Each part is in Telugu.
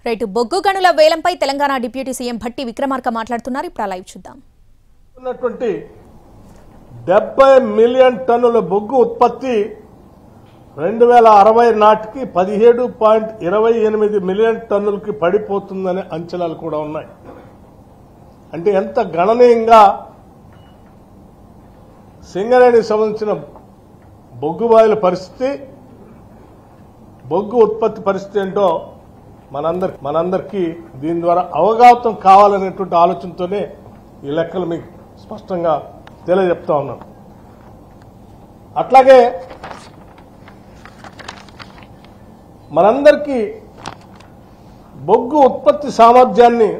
రైట్ బొగ్గు గనుల వేలంపై తెలంగాణ డిప్యూటీ సీఎం భట్టి విక్రమార్క మాట్లాడుతున్నారు. ఇప్పుడు లైవ్ చూద్దాం. 70 మిలియన్ టన్నుల బొగ్గు ఉత్పత్తి 2060 నాటికి 17.28 మిలియన్ టన్నులకి పడిపోతుందనే అంచనాలు కూడా ఉన్నాయి. అంటే ఎంత గణనీయంగా సింగరేణికి సంబంధించిన బొగ్గు బాయిల పరిస్థితి, బొగ్గు ఉత్పత్తి పరిస్థితి ఏంటో మనందరికీ దీని ద్వారా అవగాహన కావాలనేటువంటి ఆలోచనతోనే ఈ లెక్కలు మీకు స్పష్టంగా తెలియజెప్తా ఉన్నాను. అట్లాగే మనందరికీ బొగ్గు ఉత్పత్తి సామర్థ్యాన్ని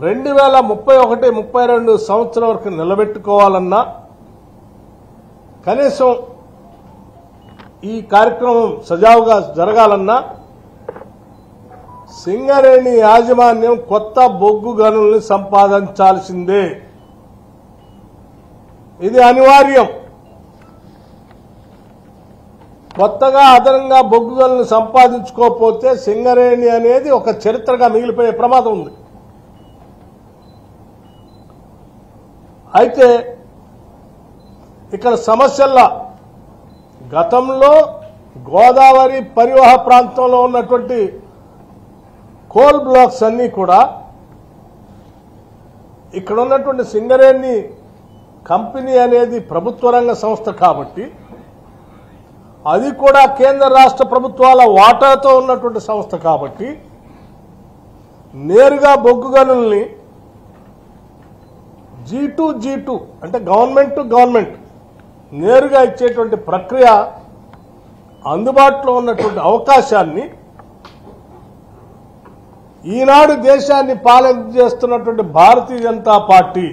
2031-32 సంవత్సరం వరకు నిలబెట్టుకోవాలన్నా, కనీసం ఈ కార్యక్రమం సజావుగా జరగాలన్నా సింగరేణి యాజమాన్యం కొత్త బొగ్గు గనుల్ని సంపాదించాల్సిందే. ఇది అనివార్యం. కొత్తగా అదనంగా బొగ్గు గనులను సంపాదించుకోకపోతే సింగరేణి అనేది ఒక చరిత్రగా మిగిలిపోయే ప్రమాదం ఉంది. అయితే ఇక్కడ సమస్యల్లా గతంలో గోదావరి పరివాహ ప్రాంతంలో ఉన్నటువంటి కోల్ బ్లాక్స్ అన్నీ కూడా ఇక్కడ ఉన్నటువంటి సింగరేణి కంపెనీ అనేది ప్రభుత్వ రంగ సంస్థ కాబట్టి, అది కూడా కేంద్ర రాష్ట్ర ప్రభుత్వాల వాటాతో ఉన్నటువంటి సంస్థ కాబట్టి, నేరుగా బొగ్గు గనుల్ని G2 అంటే గవర్నమెంట్ టు గవర్నమెంట్ నేరుగా ఇచ్చేటువంటి ప్రక్రియ అందుబాటులో ఉన్నటువంటి అవకాశాన్ని ఈనాడు దేశాన్ని పాలన చేస్తున్నటువంటి Bharatiya Janata Party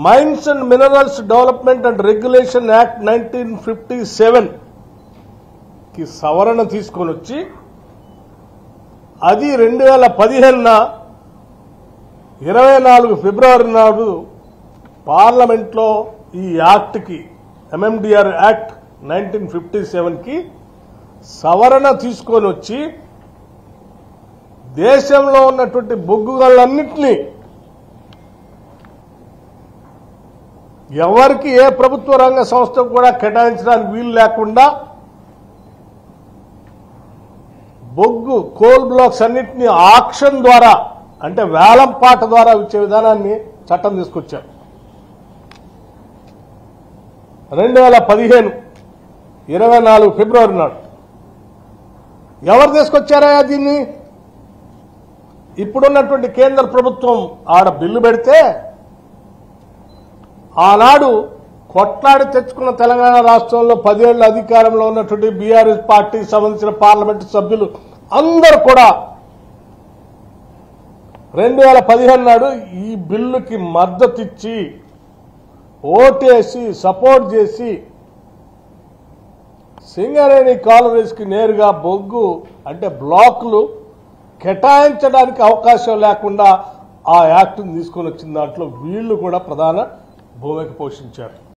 mines and minerals development and regulation act 1957 కి సవరణ తీసుకొని వచ్చి, అది 2015 24 ఫిబ్రవరి నాడు పార్లమెంట్లో ఈ యాక్ట్కి, MMDR యాక్ట్ 1957కి సవరణ తీసుకొని వచ్చి దేశంలో ఉన్నటువంటి బొగ్గు గనులన్నింటినీ ఎవరికి ఏ ప్రభుత్వ రంగ సంస్థకు కూడా కేటాయించడానికి వీలు లేకుండా బొగ్గు కోల్ బ్లాక్స్ అన్నింటినీ ఆక్షన్ ద్వారా, అంటే వేలంపాట ద్వారా ఇచ్చే విధానాన్ని చట్టం తీసుకొచ్చారు. 2015 24 ఫిబ్రవరి నాడు ఎవరు తీసుకొచ్చారా దీన్ని? ఇప్పుడున్నటువంటి కేంద్ర ప్రభుత్వం ఆడ బిల్లు పెడితే, ఆనాడు కొట్లాడి తెచ్చుకున్న తెలంగాణ రాష్ట్రంలో 10 ఏళ్ల అధికారంలో ఉన్నటువంటి బీఆర్ఎస్ పార్టీకి సంబంధించిన పార్లమెంటు సభ్యులు అందరూ కూడా 2015 నాడు ఈ బిల్లుకి మద్దతిచ్చి ఓటేసి సపోర్ట్ చేసి సింగరేణి కాలరీస్కి నేరుగా బొగ్గు అంటే బ్లాకులు కేటాయించడానికి అవకాశం లేకుండా ఆ యాక్ట్ని తీసుకొని వచ్చిన దాంట్లో వీళ్ళు కూడా ప్రధాన భూమిక పోషించారు.